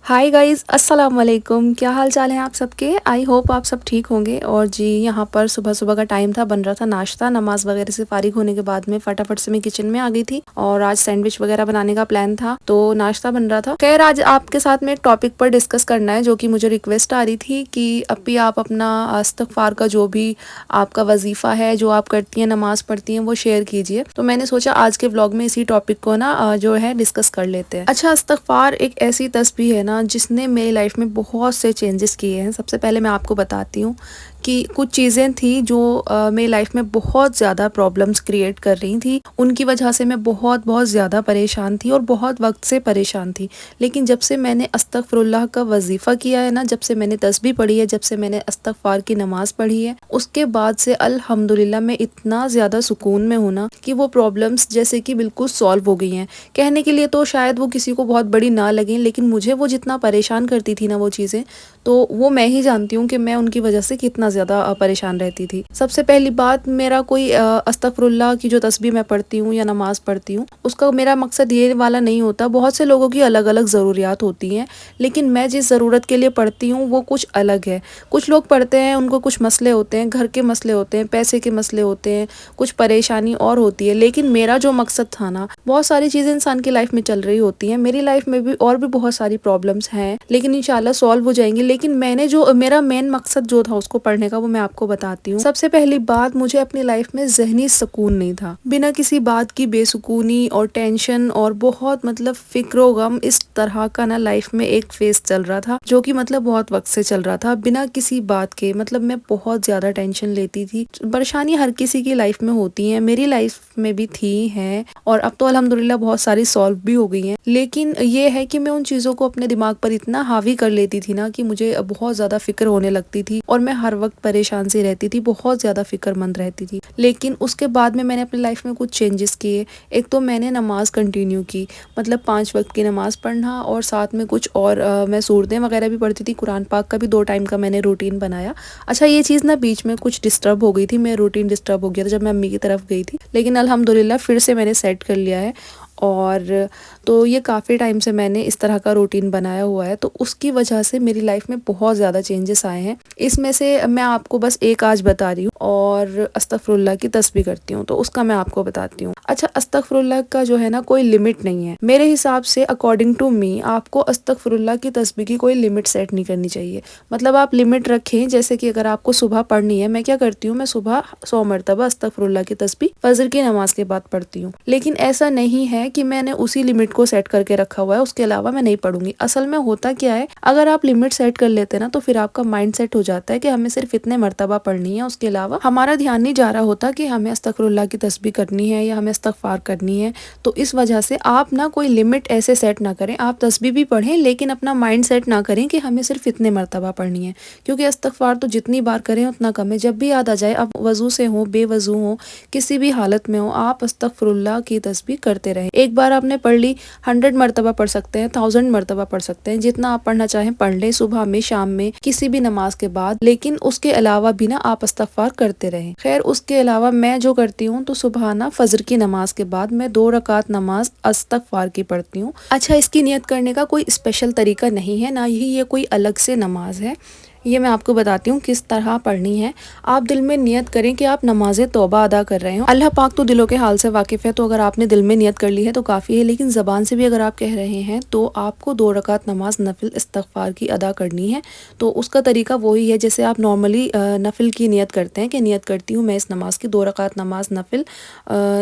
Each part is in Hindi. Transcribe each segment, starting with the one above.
हाय गाइस, अस्सलाम वालेकुम। क्या हाल चाल है आप सबके। आई होप आप सब ठीक होंगे। और जी यहाँ पर सुबह सुबह का टाइम था, बन रहा था नाश्ता। नमाज वगैरह से फारिग होने के बाद में फटाफट से मैं किचन में आ गई थी और आज सैंडविच वगैरह बनाने का प्लान था, तो नाश्ता बन रहा था। खैर आज आपके साथ में एक टॉपिक पर डिस्कस करना है जो कि मुझे रिक्वेस्ट आ रही थी कि अभी आप अपना इस्तगफार का जो भी आपका वजीफा है, जो आप करती हैं, नमाज पढ़ती हैं, वो शेयर कीजिए। तो मैंने सोचा आज के व्लॉग में इसी टॉपिक को ना जो है डिस्कस कर लेते हैं। अच्छा, इस्तगफार एक ऐसी तस्बीह है ना जिसने मेरी लाइफ में बहुत से चेंजेस किए हैं। सबसे पहले मैं आपको बताती हूँ कि कुछ चीज़ें थी जो मेरी लाइफ में बहुत ज़्यादा प्रॉब्लम्स क्रिएट कर रही थी। उनकी वजह से मैं बहुत बहुत ज़्यादा परेशान थी और बहुत वक्त से परेशान थी। लेकिन जब से मैंने अस्तगफिरुल्लाह का वजीफ़ा किया है ना, जब से मैंने तस्बीह पढ़ी है, जब से मैंने इस्तगफार की नमाज़ पढ़ी है, उसके बाद से अल्हम्दुलिल्लाह मैं इतना ज़्यादा सुकून में हूँ ना कि वो प्रॉब्लम्स जैसे कि बिल्कुल सॉल्व हो गई हैं। कहने के लिए तो शायद वो किसी को बहुत बड़ी ना लगें, लेकिन मुझे वो जितना परेशान करती थी ना वो चीज़ें, तो वो मैं ही जानती हूँ कि मैं उनकी वजह से कितना ज़्यादा परेशान रहती थी। सबसे पहली बात, मेरा कोई अस्तगफिरुल्लाह की जो तस्बीह मैं पढ़ती हूँ या नमाज़ पढ़ती हूँ, उसका मेरा मकसद ये वाला नहीं होता। बहुत से लोगों की अलग अलग ज़रूरियात होती हैं, लेकिन मैं जिस ज़रूरत के लिए पढ़ती हूँ वो कुछ अलग है। कुछ लोग पढ़ते हैं, उनको कुछ मसले होते हैं, घर के मसले होते हैं, पैसे के मसले होते हैं, कुछ परेशानी और होती है। लेकिन मेरा जो मकसद था ना, बहुत सारी चीज़ें इंसान की लाइफ में चल रही होती हैं, मेरी लाइफ में भी और भी बहुत सारी प्रॉब्लम्स हैं, लेकिन इंशाल्लाह सॉल्व हो जाएंगी। लेकिन मैंने जो मेरा मेन मकसद जो था उसको पढ़ने का, वो मैं आपको बताती हूँ। सबसे पहली बात, मुझे अपनी लाइफ में ज़हनी सुकून नहीं था। बिना किसी बात की बेसुकूनी और टेंशन और बहुत मतलब फिक्र गम, इस तरह का ना लाइफ में एक फेस चल रहा था जो कि मतलब बहुत वक्त से चल रहा था। बिना किसी बात के मतलब मैं बहुत ज्यादा टेंशन लेती थी। परेशानी हर किसी की लाइफ में होती है, मेरी लाइफ में भी थी है, और अब तो अल्हम्दुलिल्लाह बहुत सारी सॉल्व भी हो गई हैं। लेकिन ये है कि मैं उन चीज़ों को अपने दिमाग पर इतना हावी कर लेती थी ना कि मुझे बहुत ज़्यादा फिक्र होने लगती थी और मैं हर वक्त परेशान सी रहती थी, बहुत ज़्यादा फिक्रमंद रहती थी। लेकिन उसके बाद में मैंने अपनी लाइफ में कुछ चेंजेस किए। एक तो मैंने नमाज कंटिन्यू की, मतलब 5 वक्त की नमाज पढ़ना, और साथ में कुछ और मैं सूरतें वगैरह भी पढ़ती थी। कुरान पाक का भी 2 टाइम का मैंने रूटीन बनाया। अच्छा, ये चीज़ ना बीच में कुछ डिस्टर्ब हो गई थी, मेरा रूटीन डिस्टर्ब हो गया था जब मैं अम्मी की तरफ गई थी, लेकिन अल्हम्दुलिल्लाह फिर से मैंने सेट कर लिया है। और तो ये काफ़ी टाइम से मैंने इस तरह का रूटीन बनाया हुआ है, तो उसकी वजह से मेरी लाइफ में बहुत ज़्यादा चेंजेस आए हैं। इसमें से मैं आपको बस एक आज बता रही हूँ, और अस्तगफिरुल्लाह की तस्बीह करती हूँ तो उसका मैं आपको बताती हूँ। अच्छा, अस्तगफिरुल्लाह का जो है ना कोई लिमिट नहीं है मेरे हिसाब से। अकॉर्डिंग टू मी, आपको अस्तगफिरुल्लाह की तस्बीह की कोई लिमिट सेट नहीं करनी चाहिए। मतलब आप लिमिट रखें, जैसे कि अगर आपको सुबह पढ़नी है, मैं क्या करती हूँ, मैं सुबह 100 मरतबा अस्तगफिरुल्लाह की तस्बीह फजर की नमाज के बाद पढ़ती हूँ। लेकिन ऐसा नहीं है कि मैंने उसी लिमिट को सेट करके रखा हुआ है, उसके अलावा मैं नहीं पढ़ूंगी। असल में होता क्या है, अगर आप लिमिट सेट कर लेते हैं ना, तो फिर आपका माइंड सेट हो जाता है कि हमें सिर्फ इतने मरतबा पढ़नी है, उसके अलावा हमारा ध्यान नहीं जा रहा होता कि हमें अस्तगफिरुल्लाह की तस्बीह करनी है या हमें इस्तगफार करनी है। तो इस वजह से आप ना कोई लिमिट ऐसे सेट ना करें। आप तस्बीह भी पढ़ें, लेकिन अपना माइंड सेट ना करें कि हमें सिर्फ इतने मरतबा पढ़नी है, क्योंकि इस्तगफार तो जितनी बार करें उतना कम है। जब भी याद आ जाए, आप वजू से हो, बेवजू हो, किसी भी हालत में हो, आप अस्तगफिरुल्लाह की तस्बीह करते रहें। एक बार आपने पढ़ ली, 100 मरतबा पढ़ सकते हैं, 1000 मरतबा पढ़ सकते हैं, जितना आप पढ़ना चाहें पढ़ लें, सुबह में, शाम में, किसी भी नमाज के बाद। लेकिन उसके अलावा भी ना आप इस्तगफार करते रहें। खैर, उसके अलावा मैं जो करती हूँ, तो सुबह ना फजर की नमाज के बाद मैं 2 रकात नमाज इस्तगफार की पढ़ती हूँ। अच्छा, इसकी नियत करने का कोई स्पेशल तरीका नहीं है, ना ही ये कोई अलग से नमाज है। ये मैं आपको बताती हूँ किस तरह पढ़नी है। आप दिल में नियत करें कि आप नमाज तौबा अदा कर रहे हो। अल्लाह पाक तो दिलों के हाल से वाकिफ़ है, तो अगर आपने दिल में नियत कर ली है तो काफ़ी है। लेकिन ज़बान से भी अगर आप कह रहे हैं, तो आपको 2 रकात नमाज नफिल इस्तगफार की अदा करनी है। तो उसका तरीका वही है जैसे आप नॉर्मली नफिल की नियत करते हैं कि नियत करती हूँ मैं इस नमाज की 2 रकात नमाज नफिल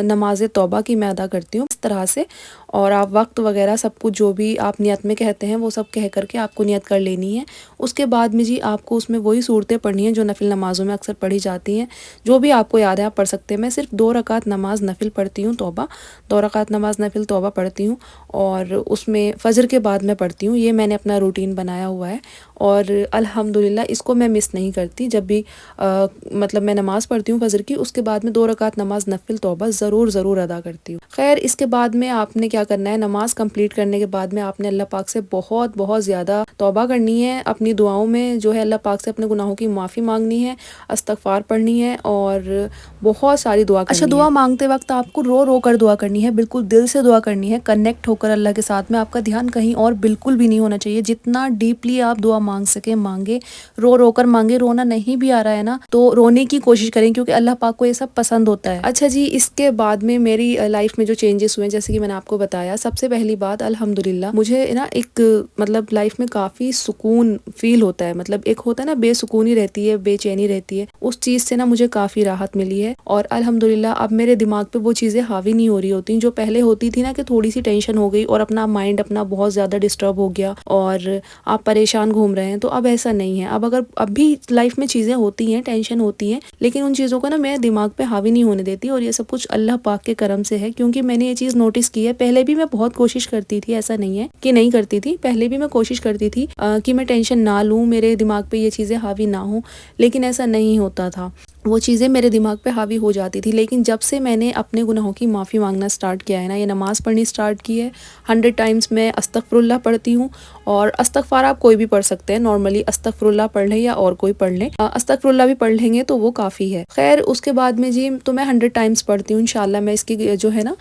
नमाज तौबा की मैं अदा करती हूँ, इस तरह से। और आप वक्त वगैरह सब कुछ जो भी आप नियत में कहते हैं वो सब कह करके आपको नियत कर लेनी है। उसके बाद में जी आपको उसमें वही सूरतें पढ़नी है जो नफिल नमाज़ों में अक्सर पढ़ी जाती हैं, जो भी आपको याद है आप पढ़ सकते हैं। मैं सिर्फ 2 रकात नमाज नफिल पढ़ती हूँ, तौबा 2 रकात नमाज नफिल तौबा पढ़ती हूँ, और उसमें फ़जर के बाद मैं पढ़ती हूँ। ये मैंने अपना रूटीन बनाया हुआ है। और अल्हम्दुलिल्लाह इसको मैं मिस नहीं करती। जब भी मतलब मैं नमाज़ पढ़ती हूँ फ़जर की, उसके बाद में 2 रकात नमाज़ नफ़िल तौबा ज़रूर अदा करती हूँ। ख़ैर इसके बाद में आपने क्या करना है, नमाज़ कंप्लीट करने के बाद में आपने अल्लाह पाक से बहुत ज़्यादा तौबा करनी है। अपनी दुआओं में जो है अल्लाह पाक से अपने गुनाहों की माफ़ी मांगनी है, इस्तग़फ़ार पढ़नी है और बहुत सारी दुआ करनी है। अच्छा, दुआ मांगते वक्त आपको रो कर दुआ करनी है, बिल्कुल दिल से दुआ करनी है, कनेक्ट होकर अल्लाह के साथ में। आपका ध्यान कहीं और बिल्कुल भी नहीं होना चाहिए। जितना डीपली आप दुआ मांग सके मांगे, रो कर मांगे। रोना नहीं भी आ रहा है ना तो रोने की कोशिश करें, क्योंकि अल्लाह पाक को ये सब पसंद होता है। अच्छा जी, इसके बाद में मेरी लाइफ में जो चेंजेस हुए, जैसे कि मैंने आपको बताया, सबसे पहली बात अल्हम्दुलिल्लाह मुझे ना एक मतलब लाइफ में काफ़ी सुकून फील होता है। मतलब एक होता है ना बेसुकूनी रहती है, बेचैनी रहती है, उस चीज़ से ना मुझे काफ़ी राहत मिली है। और अल्हम्दुलिल्लाह अब मेरे दिमाग पे वो चीज़ें हावी नहीं हो रही होती जो पहले होती थी ना, कि थोड़ी सी टेंशन हो गई और अपना माइंड अपना बहुत ज़्यादा डिस्टर्ब हो गया और आप परेशान घूम रहे हैं। तो अब ऐसा नहीं है। अब भी लाइफ में चीज़ें होती हैं, टेंशन होती हैं, लेकिन उन चीज़ों को ना मैं दिमाग पे हावी नहीं होने देती। और ये सब कुछ अल्लाह पाक के करम से है, क्योंकि मैंने ये चीज़ नोटिस की है। पहले भी मैं बहुत कोशिश करती थी, ऐसा नहीं है कि नहीं करती थी, पहले भी मैं कोशिश करती थी कि मैं टेंशन ना लूँ, मेरे दिमाग पे ये चीज़ें हावी ना हो, लेकिन ऐसा नहीं होता था। वो चीज़ें मेरे दिमाग पे हावी हो जाती थी। लेकिन जब से मैंने अपने गुनाहों की माफ़ी मांगना स्टार्ट किया है ना, ये नमाज़ पढ़नी स्टार्ट की है, 100 टाइम्स मैं अस्तगफिरुल्लाह पढ़ती हूँ। और इस्तग़फ़ार आप कोई भी पढ़ सकते हैं, नॉर्मली अस्तगफिरुल्लाह पढ़ लें या और कोई पढ़ लें, अस्तगफिरुल्लाह भी पढ़ लेंगे तो वो काफ़ी है। खैर उसके बाद में जी तो मैं 100 टाइम्स पढ़ती हूँ। इंशाल्लाह मैं इसकी जो है ना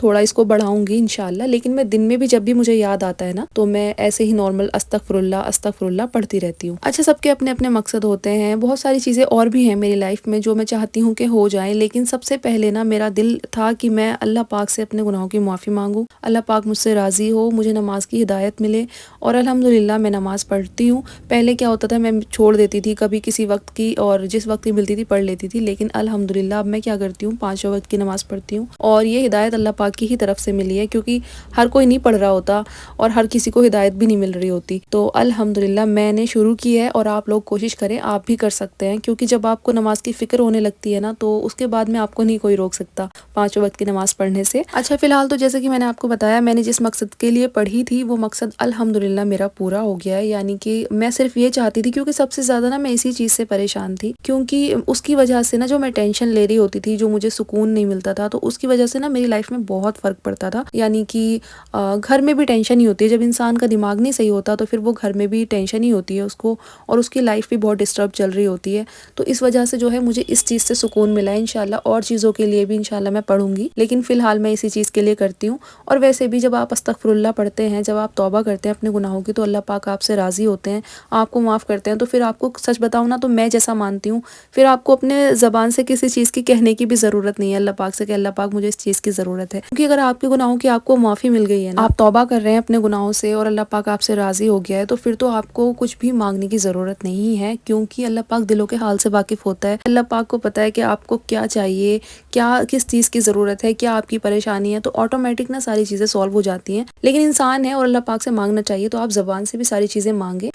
थोड़ा इसको बढ़ाऊंगी इंशाल्लाह। लेकिन मैं दिन में भी जब भी मुझे याद आता है ना, तो मैं ऐसे ही नॉर्मल अस्तगफिरुल्लाह पढ़ती रहती हूँ। अच्छा, सबके अपने अपने मकसद होते हैं। बहुत सारी चीज़ें और भी हैं मेरी लाइफ में जो मैं चाहती हूँ कि हो जाए, लेकिन सबसे पहले ना मेरा दिल था कि मैं अल्लाह पाक से अपने गुनाहों की माफ़ी मांगूँ, अल्लाह पाक मुझसे राज़ी हो, मुझे नमाज की हिदायत मिले। और अल्हम्दुलिल्लाह मैं नमाज़ पढ़ती हूँ। पहले क्या होता था, मैं छोड़ देती थी कभी किसी वक्त की, और जिस वक्त की मिलती थी पढ़ लेती थी। लेकिन अल्हम्दुलिल्लाह अब मैं क्या करती हूँ, 5 वक्त की नमाज़ पढ़ती हूँ। और ये हिदायत अल्लाह पाक की ही तरफ से मिली है, क्योंकि हर कोई नहीं पढ़ रहा होता और हर किसी को हिदायत भी नहीं मिल रही होती। तो अल्हम्दुलिल्लाह मैंने शुरू की है और आप लोग कोशिश करें, आप भी कर सकते हैं। क्योंकि जब आपको नमाज की फ़िक्र होने लगती है ना, तो उसके बाद में आपको नहीं कोई रोक सकता 5 वक्त की नमाज़ पढ़ने से। अच्छा, फ़िलहाल तो जैसे कि मैंने आपको बताया, मैंने जिस मकसद के लिए पढ़ी थी वो मकसद अल्हम्दुलिल्लाह मेरा पूरा हो गया है। यानी कि मैं सिर्फ ये चाहती थी, क्योंकि सबसे ज़्यादा ना मैं इसी चीज़ से परेशान थी, क्योंकि उसकी वजह से ना जो मैं टेंशन ले रही होती थी, जो मुझे सुकून नहीं मिलता था, तो उसकी वजह से ना मेरी लाइफ में बहुत फ़र्क पड़ता था। यानी कि घर में भी टेंशन ही होती है। जब इंसान का दिमाग नहीं सही होता तो फिर वो घर में भी टेंशन ही होती है उसको, और उसकी लाइफ भी बहुत डिस्टर्ब चल रही होती है। तो इस वजह से जो है मुझे इस चीज़ से सुकून मिला है। इंशाल्लाह और चीज़ों के लिए भी इंशाल्लाह मैं पढ़ूंगी, लेकिन फ़िलहाल मैं इसी चीज़ के लिए करती हूँ। और वैसे भी जब आप अस्तगफिरुल्लाह पढ़ते हैं, जब आप तौबा करते हैं अपने गुनाहों की, तो अल्लाह पाक आपसे राज़ी होते हैं, आपको माफ़ करते हैं। तो फिर आपको सच बताऊँ ना, तो मैं जैसा मानती हूँ, फिर आपको अपने ज़बान से किसी चीज़ की कहने की भी ज़रूरत नहीं है अल्लाह पाक से कि अल्लाह पाक मुझे इस चीज़ की ज़रूरत है। क्योंकि अगर आपके गुनाहों की आपको माफ़ी मिल गई है ना, आप तौबा कर रहे हैं अपने गुनाहों से और अल्लाह पाक आपसे राज़ी हो गया है, तो फिर तो आपको कुछ भी मांगने की ज़रूरत नहीं है। क्योंकि अल्लाह पाक दिलों के हाल से वाकिफ़ होता है। अल्लाह पाक को पता है कि आपको क्या चाहिए, क्या किस चीज़ की ज़रूरत है, क्या आपकी परेशानी है। तो ऑटोमेटिक ना सारी चीज़ें सॉल्व हो जाती हैं। लेकिन इंसान है और अल्लाह पाक से मांगना चाहिए, तो आप ज़बान से भी सारी चीज़ें मांगे,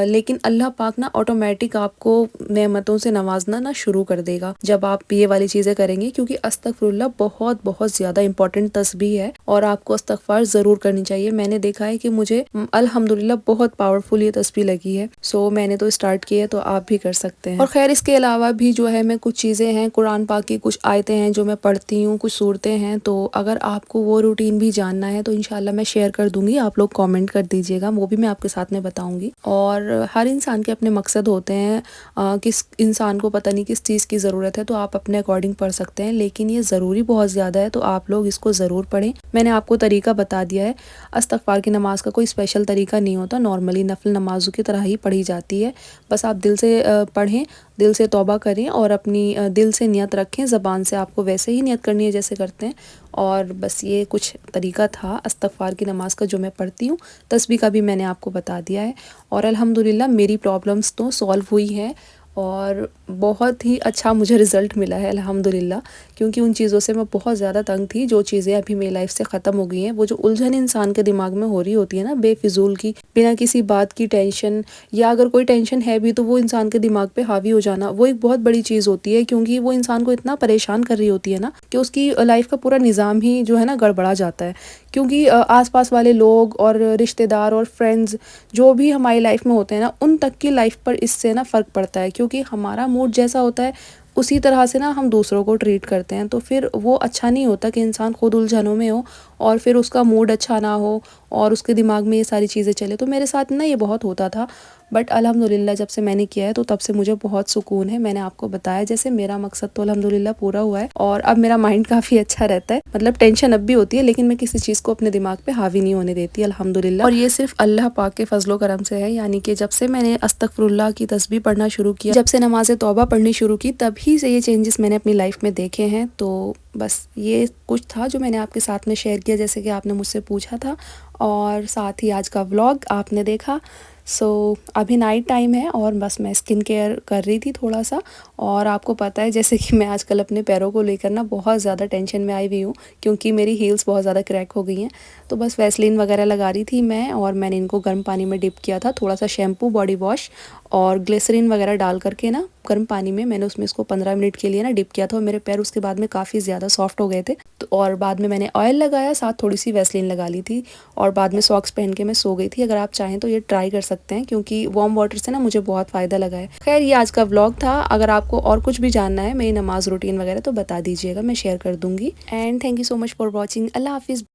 लेकिन अल्लाह पाक ना ऑटोमेटिक आपको नेमतों से नवाजना ना शुरू कर देगा जब आप ये वाली चीज़ें करेंगे। क्योंकि अस्तगफिरुल्लाह बहुत ज़्यादा इंपॉर्टेंट तस्बीह है और आपको इस्तग़फ़ार ज़रूर करनी चाहिए। मैंने देखा है कि मुझे अल्हम्दुलिल्लाह बहुत पावरफुल ये तस्बीह लगी है। सो मैंने तो स्टार्ट की है, तो आप भी कर सकते हैं। और खैर इसके अलावा भी जो है मैं कुछ चीज़ें हैं, कुरान पाक की कुछ आयतें हैं जो मैं पढ़ती हूँ, कुछ सूरतें हैं। तो अगर आपको वो रूटीन भी जानना है तो इंशाल्लाह मैं शेयर कर दूंगी, आप लोग कमेंट कर दीजिएगा, वो भी मैं आपके साथ में बताऊंगी। और हर इंसान के अपने मकसद होते हैं, किस इंसान को पता नहीं किस चीज़ की ज़रूरत है, तो आप अपने अकॉर्डिंग पढ़ सकते हैं। लेकिन ये ज़रूरी बहुत ज़्यादा है, तो आप लोग इसको ज़रूर पढ़ें। मैंने आपको तरीका बता दिया है। इस्तग़फ़ार की नमाज़ का कोई स्पेशल तरीका नहीं होता, नॉर्मली नफिल नमाज़ों की तरह ही पढ़ी जाती है। बस आप दिल से पढ़ें, दिल से तौबा करें और अपनी दिल से नियत रखें। ज़बान से आपको वैसे ही नियत करनी है जैसे करते हैं। और बस ये कुछ तरीका था इस्तग़फ़ार की नमाज़ का जो मैं पढ़ती हूँ। तस्बीह का भी मैंने आपको बता दिया है। और अल्हम्दुलिल्लाह मेरी प्रॉब्लम्स तो सॉल्व हुई हैं और बहुत ही अच्छा मुझे रिज़ल्ट मिला है अल्हम्दुलिल्लाह। क्योंकि उन चीज़ों से मैं बहुत ज़्यादा तंग थी, जो चीज़ें अभी मेरी लाइफ से ख़त्म हो गई हैं। वो जो उलझन इंसान के दिमाग में हो रही होती है ना बेफिजूल की, बिना किसी बात की टेंशन, या अगर कोई टेंशन है भी तो वो इंसान के दिमाग पे हावी हो जाना, वो एक बहुत बड़ी चीज़ होती है। क्योंकि वो इंसान को इतना परेशान कर रही होती है ना कि उसकी लाइफ का पूरा निज़ाम ही जो है ना गड़बड़ा जाता है। क्योंकि आसपास वाले लोग और रिश्तेदार और फ्रेंड्स जो भी हमारी लाइफ में होते हैं ना, उन तक की लाइफ पर इससे ना फ़र्क पड़ता है, क्योंकि हमारा मूड जैसा होता है उसी तरह से ना हम दूसरों को ट्रीट करते हैं। तो फिर वो अच्छा नहीं होता कि इंसान खुद उलझनों में हो और फिर उसका मूड अच्छा ना हो और उसके दिमाग में ये सारी चीज़ें चले। तो मेरे साथ ना ये बहुत होता था, बट अल्हम्दुलिल्लाह जब से मैंने किया है तो तब से मुझे बहुत सुकून है। मैंने आपको बताया जैसे मेरा मकसद तो अल्हम्दुलिल्लाह पूरा हुआ है और अब मेरा माइंड काफ़ी अच्छा रहता है। मतलब टेंशन अब भी होती है, लेकिन मैं किसी चीज़ को अपने दिमाग पे हावी नहीं होने देती अल्हम्दुलिल्लाह। और ये सिर्फ अल्लाह पाक के फजलो करम से है, यानी कि जब से मैंने अस्तगफिरुल्लाह की तस्बीह पढ़ना शुरू किया, जब से नमाज़ तौबा पढ़नी शुरू की, तभी से ये चेंजेस मैंने अपनी लाइफ में देखे हैं। तो बस ये कुछ था जो मैंने आपके साथ में शेयर किया, जैसे कि आपने मुझसे पूछा था, और साथ ही आज का व्लॉग आपने देखा। अभी नाइट टाइम है और बस मैं स्किन केयर कर रही थी थोड़ा सा। और आपको पता है जैसे कि मैं आजकल अपने पैरों को लेकर ना बहुत ज़्यादा टेंशन में आई हुई हूँ, क्योंकि मेरी हील्स बहुत ज़्यादा क्रैक हो गई हैं। तो बस वैसलीन वगैरह लगा रही थी मैं, और मैंने इनको गर्म पानी में डिप किया था, थोड़ा सा शैम्पू, बॉडी वॉश और ग्लिसरीन वगैरह डाल करके ना गर्म पानी में मैंने उसमें इसको 15 मिनट के लिए ना डिप किया था, और मेरे पैर उसके बाद में काफ़ी ज़्यादा सॉफ्ट हो गए थे। तो और बाद में मैंने ऑयल लगाया, साथ थोड़ी सी वैसलीन लगा ली थी, और बाद में सॉक्स पहन के मैं सो गई थी। अगर आप चाहें तो ये ट्राई कर सकते हैं, क्योंकि वार्म वाटर से ना मुझे बहुत फ़ायदा लगा है। खैर ये आज का व्लॉग था। अगर आपको और कुछ भी जानना है मेरी नमाज रूटीन वगैरह तो बता दीजिएगा, मैं शेयर कर दूँगी। And thank you so much for watching. अल्लाह हाफिज़।